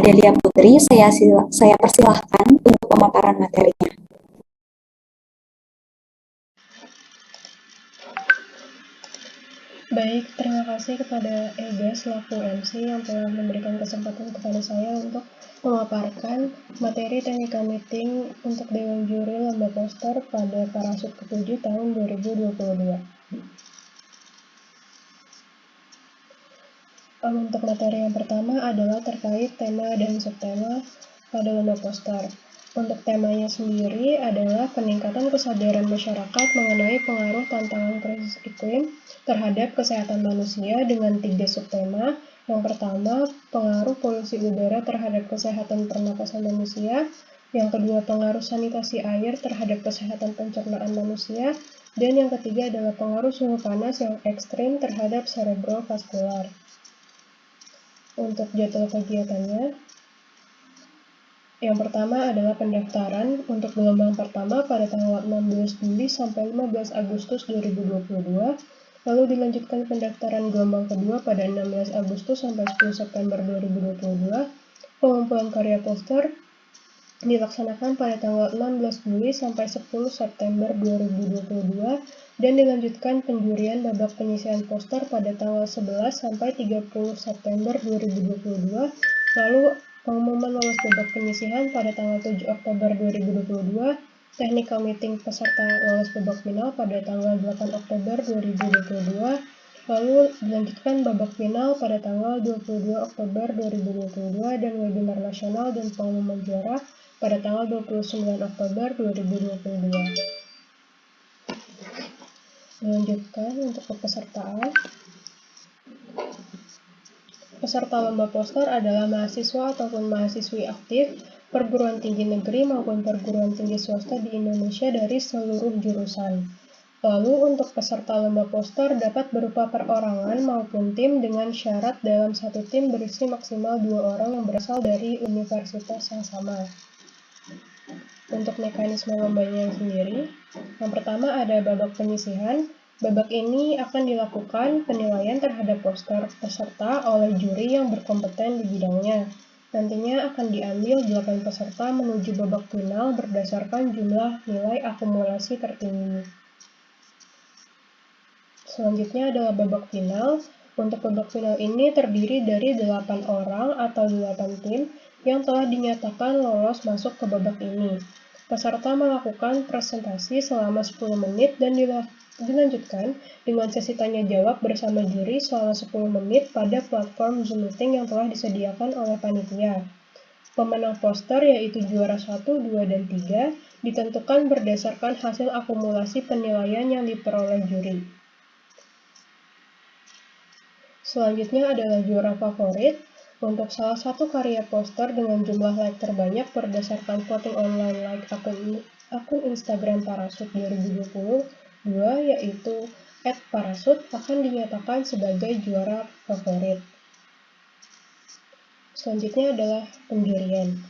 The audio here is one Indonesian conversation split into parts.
Delia Putri, saya persilahkan untuk pemaparan materinya. Baik, terima kasih kepada Ega selaku MC yang telah memberikan kesempatan kepada saya untuk memaparkan materi technical meeting untuk Dewan Juri Lomba Poster pada Parasut ke-7 tahun 2022. Untuk materi yang pertama adalah terkait tema dan subtema pada lomba poster. Untuk temanya sendiri adalah peningkatan kesadaran masyarakat mengenai pengaruh tantangan krisis iklim terhadap kesehatan manusia dengan 3 subtema. Yang pertama, pengaruh polusi udara terhadap kesehatan pernapasan manusia. Yang kedua, pengaruh sanitasi air terhadap kesehatan pencernaan manusia. Dan yang ketiga adalah pengaruh suhu panas yang ekstrim terhadap cerebrovaskular. Untuk jadwal kegiatannya, yang pertama adalah pendaftaran untuk gelombang pertama pada tanggal 16 Juli sampai 15 Agustus 2022, lalu dilanjutkan pendaftaran gelombang kedua pada 16 Agustus sampai 10 September 2022. Pengumpulan karya poster dilaksanakan pada tanggal 16 Juli sampai 10 September 2022 dan dilanjutkan penjurian babak penyisihan poster pada tanggal 11 sampai 30 September 2022, lalu pengumuman lolos babak penyisihan pada tanggal 7 Oktober 2022, technical meeting peserta lolos babak final pada tanggal 8 Oktober 2022, lalu dilanjutkan babak final pada tanggal 22 Oktober 2022 dan webinar nasional dan pengumuman juara pada tanggal 29 Oktober 2022. Melanjutkan untuk kepesertaan. Peserta lomba poster adalah mahasiswa ataupun mahasiswi aktif perguruan tinggi negeri maupun perguruan tinggi swasta di Indonesia dari seluruh jurusan. Lalu untuk peserta lomba poster dapat berupa perorangan maupun tim dengan syarat dalam satu tim berisi maksimal 2 orang yang berasal dari universitas yang sama. Untuk mekanisme lombanya sendiri, yang pertama ada babak penyisihan. Babak ini akan dilakukan penilaian terhadap poster peserta oleh juri yang berkompeten di bidangnya. Nantinya akan diambil 8 peserta menuju babak final berdasarkan jumlah nilai akumulasi tertinggi. Selanjutnya adalah babak final. Untuk babak final ini terdiri dari 8 orang atau 8 tim yang telah dinyatakan lolos masuk ke babak ini. Peserta melakukan presentasi selama 10 menit dan dilanjutkan dengan sesi tanya jawab bersama juri selama 10 menit pada platform Zoom meeting yang telah disediakan oleh panitia. Pemenang poster yaitu juara 1, 2, dan 3 ditentukan berdasarkan hasil akumulasi penilaian yang diperoleh juri. Selanjutnya adalah juara favorit. Untuk salah satu karya poster dengan jumlah like terbanyak berdasarkan voting online like akun Instagram Parasut 2022 yaitu @parasut akan dinyatakan sebagai juara favorit. Selanjutnya adalah penjurian.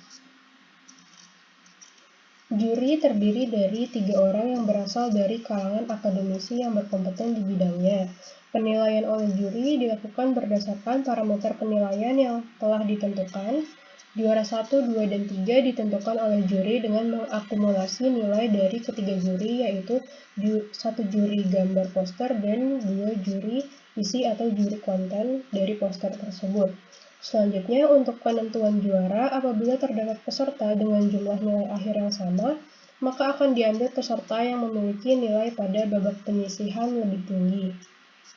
Juri terdiri dari 3 orang yang berasal dari kalangan akademisi yang berkompeten di bidangnya. Penilaian oleh juri dilakukan berdasarkan parameter penilaian yang telah ditentukan. Juara 1, 2, dan 3 ditentukan oleh juri dengan mengakumulasi nilai dari ketiga juri yaitu 1 juri gambar poster dan 2 juri isi atau juri konten dari poster tersebut. Selanjutnya, untuk penentuan juara, apabila terdapat peserta dengan jumlah nilai akhir yang sama, maka akan diambil peserta yang memiliki nilai pada babak penyisihan lebih tinggi.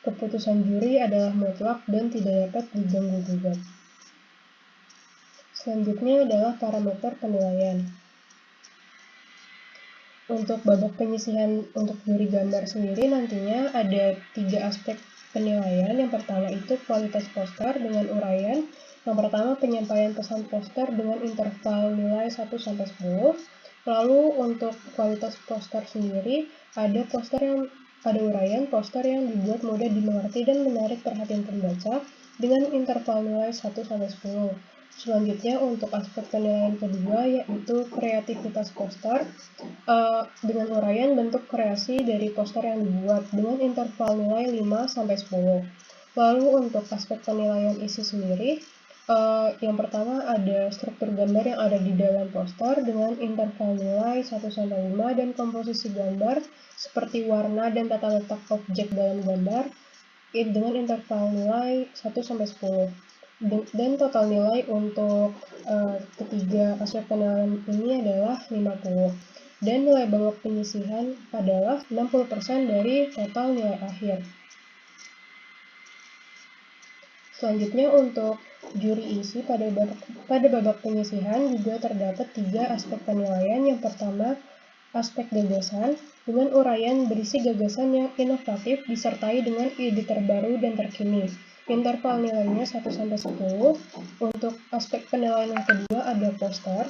Keputusan juri adalah mutlak dan tidak dapat diganggu-gugat. Selanjutnya adalah parameter penilaian. Untuk babak penyisihan untuk juri gambar sendiri nantinya ada 3 aspek penilaian. Yang pertama itu kualitas poster dengan uraian. Yang pertama penyampaian pesan poster dengan interval nilai 1-10. Lalu untuk kualitas poster sendiri ada uraian poster yang dibuat mudah dimengerti dan menarik perhatian pembaca dengan interval nilai 1-10. Selanjutnya untuk aspek penilaian kedua yaitu kreativitas poster dengan uraian bentuk kreasi dari poster yang dibuat dengan interval nilai 5-10. Lalu untuk aspek penilaian isi sendiri Yang pertama ada struktur gambar yang ada di dalam poster dengan interval nilai 1-5 dan komposisi gambar seperti warna dan tata letak objek dalam gambar dengan interval nilai 1-10. Dan total nilai untuk ketiga aspek penilaian ini adalah 50. Dan nilai babak penyisihan adalah 60% dari total nilai akhir. Selanjutnya untuk juri isi pada babak penyisihan juga terdapat 3 aspek penilaian. Yang pertama, aspek gagasan dengan uraian berisi gagasan yang inovatif disertai dengan ide terbaru dan terkini. Interval nilainya 1-10. Untuk aspek penilaian yang kedua ada poster.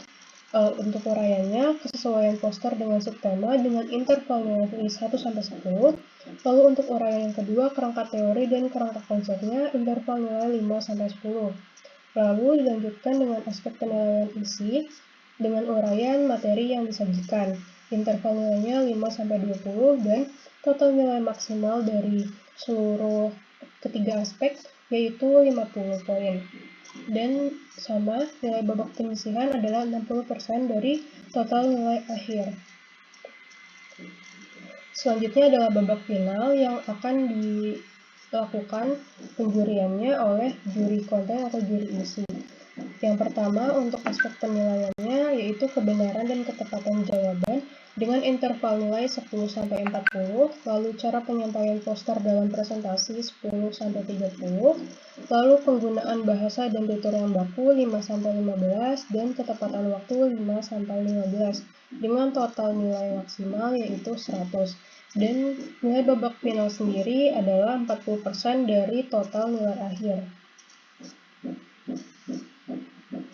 Untuk uraiannya, kesesuaian poster dengan subtema dengan interval nilai 1-10. Lalu untuk uraian yang kedua, kerangka teori dan kerangka konsepnya, interval nilai 5-10. Lalu dilanjutkan dengan aspek penilaian isi dengan uraian materi yang disajikan. Interval nilainya 5-20 dan total nilai maksimal dari seluruh ketiga aspek yaitu 50 poin. Dan sama, nilai babak penyisihan adalah 60% dari total nilai akhir. Selanjutnya adalah babak final yang akan dilakukan penjuriannya oleh juri konten atau juri isi. Yang pertama untuk aspek penilaiannya yaitu kebenaran dan ketepatan jawaban dengan interval nilai 10-40, lalu cara penyampaian poster dalam presentasi 10-30, lalu penggunaan bahasa dan tutur yang baku 5-15, dan ketepatan waktu 5-15, dengan total nilai maksimal yaitu 100. Dan nilai babak final sendiri adalah 40% dari total nilai akhir.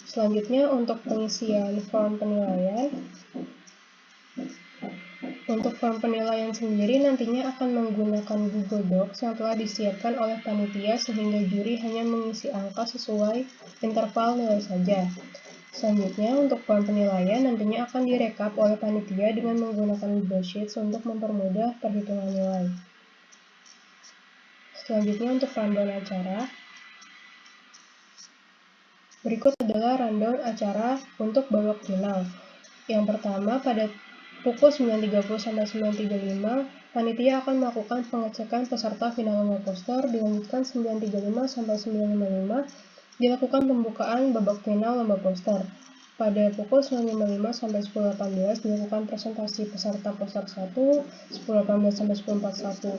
Selanjutnya untuk pengisian form penilaian. Untuk form penilaian sendiri nantinya akan menggunakan Google Docs yang telah disiapkan oleh panitia sehingga juri hanya mengisi angka sesuai interval nilai saja. Selanjutnya untuk form penilaian nantinya akan direkap oleh panitia dengan menggunakan Google Sheets untuk mempermudah perhitungan nilai. Selanjutnya untuk rundown acara. Berikut adalah rundown acara untuk babak final. Yang pertama, pada pukul 9.30 sampai 9.35, panitia akan melakukan pengecekan peserta final lomba poster. Dilanjutkan 9.35 sampai 9.55, dilakukan pembukaan babak final lomba poster. Pada pukul 9.55 sampai 10.18, dilakukan presentasi peserta poster 1, 10.18 sampai 10.41.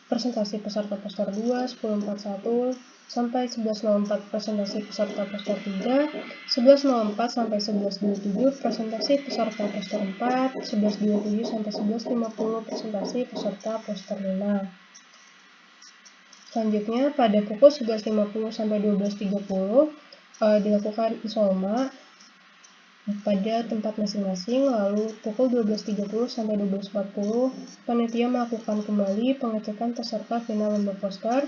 Presentasi peserta poster 2, 10.41 sampai 11.04 presentasi peserta poster 3, 11.04 sampai 11.27 presentasi peserta poster 4, 11.27 sampai 11.50 presentasi peserta poster 5. Selanjutnya pada pukul 11.50 sampai 12.30 dilakukan isolma pada tempat masing-masing, lalu pukul 12.30 sampai 12.40 panitia melakukan kembali pengecekan peserta final lomba poster,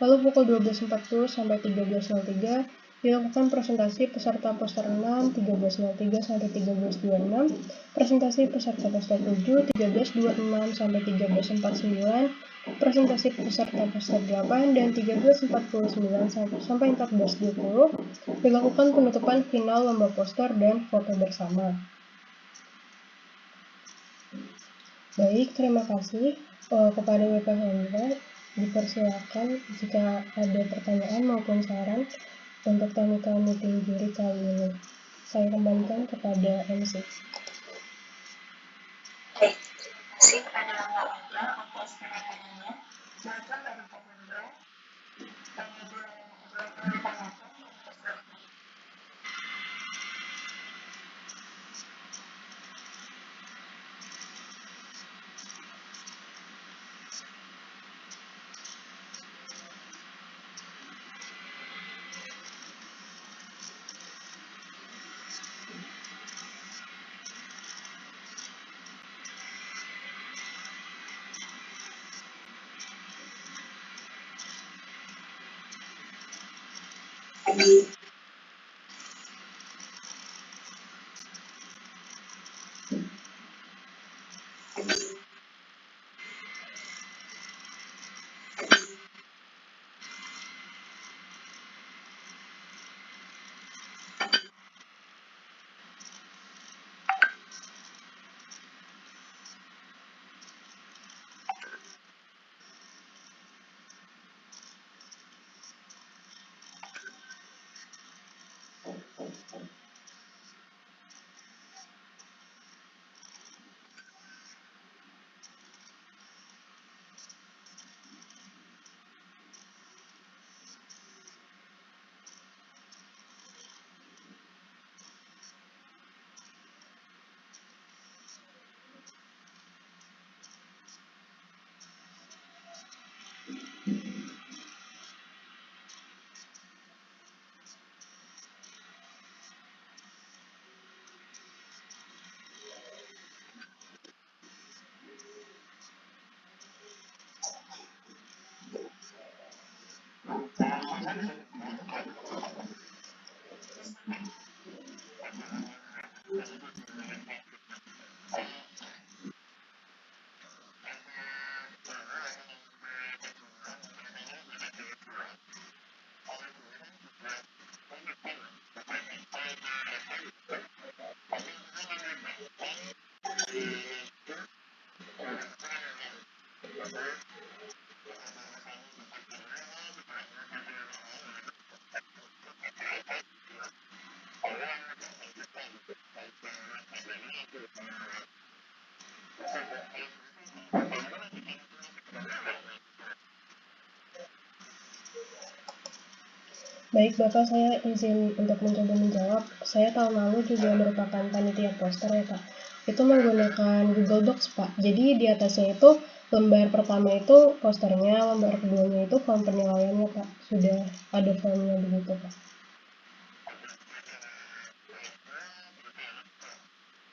lalu pukul 12.40 sampai 13.03 dilakukan presentasi peserta poster 6, 13.03 sampai 13.26, presentasi peserta poster 7, 13.26 sampai 13.49, presentasi peserta poster 8, dan 13.49 sampai 14.20 dilakukan penutupan final lomba poster dan foto bersama. Baik, terima kasih kepada Bapak Hendra. Dipersilakan jika ada pertanyaan maupun saran untuk technical meeting juri kali ini. Saya kembalikan kepada MC. Baik, terima kasih kepada Mbak Hendra atas penanganannya. Silakan dari Pak Hendra. Baik, Bapak, saya izin untuk mencoba menjawab. Saya tahun lalu juga merupakan panitia poster ya, Pak. Itu menggunakan Google Docs, Pak. Jadi di atasnya itu lembar pertama itu posternya, lembar keduanya itu form penilaiannya, Pak. Sudah ada formnya begitu, Pak.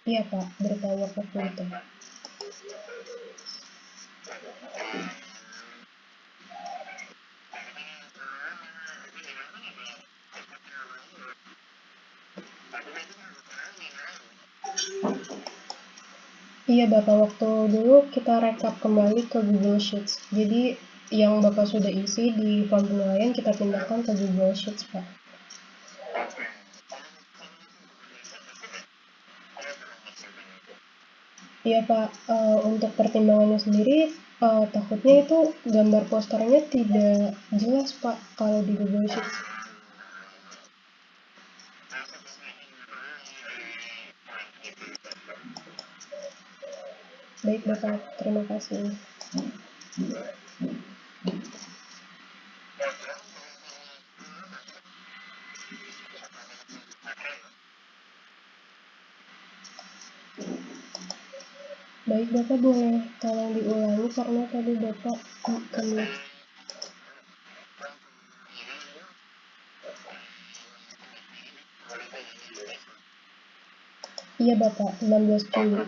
Iya, Pak, bertanya waktu itu. Iya, Bapak, waktu dulu kita rekap kembali ke Google Sheets. Jadi yang Bapak sudah isi di form penilaian kita pindahkan ke Google Sheets, Pak. Iya, Pak, untuk pertimbangannya sendiri takutnya itu gambar posternya tidak jelas, Pak, kalau di Google Sheets. Baik, Bapak, terima kasih. Baik, Bapak, boleh tolong diulangi karena tadi Bapak kami. Iya, Bapak, 16 Juli.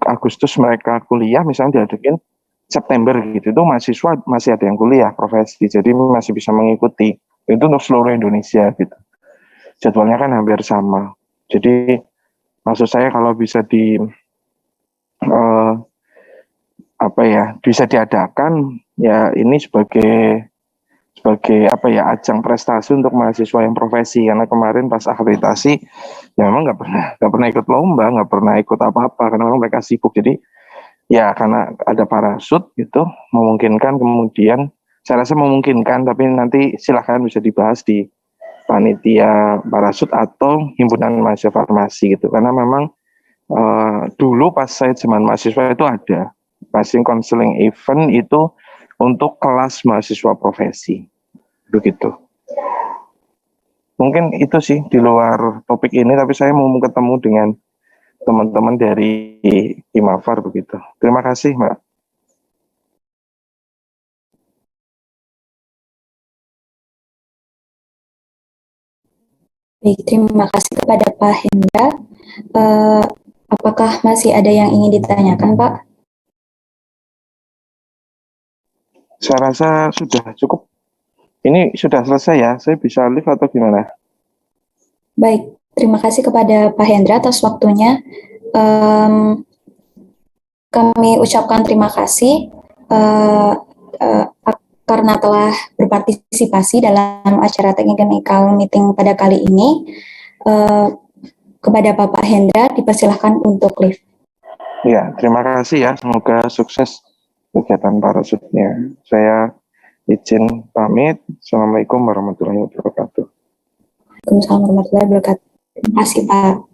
Agustus mereka kuliah, misalnya diadain September gitu, itu mahasiswa masih ada yang kuliah profesi, jadi masih bisa mengikuti. Itu untuk seluruh Indonesia gitu. Jadwalnya kan hampir sama. Jadi maksud saya kalau bisa bisa diadakan ya, ini sebagai ajang prestasi untuk mahasiswa yang profesi. Karena kemarin pas akreditasi ya memang nggak pernah ikut lomba, nggak pernah ikut apa-apa karena memang mereka sibuk. Jadi ya karena ada parasut gitu memungkinkan, kemudian saya rasa memungkinkan, tapi nanti silahkan bisa dibahas di panitia parasut atau himpunan mahasiswa farmasi gitu. Karena memang dulu pas saya zaman mahasiswa itu ada passing counseling event itu untuk kelas mahasiswa profesi, begitu. Mungkin itu sih di luar topik ini, tapi saya mau ketemu dengan teman-teman dari Himafar begitu. Terima kasih, Mbak. Baik, terima kasih kepada Pak Hendra. Apakah masih ada yang ingin ditanyakan, Pak? Saya rasa sudah cukup. Ini sudah selesai ya, saya bisa live atau gimana? Baik, terima kasih kepada Pak Hendra atas waktunya. Kami ucapkan terima kasih karena telah berpartisipasi dalam acara technical meeting pada kali ini. Kepada Bapak Hendra, dipersilahkan untuk live. Ya, terima kasih ya. Semoga sukses kegiatan parasutnya. Saya izin pamit. Assalamualaikum warahmatullahi wabarakatuh. Waalaikumsalam warahmatullahi wabarakatuh. Terima kasih, Pak.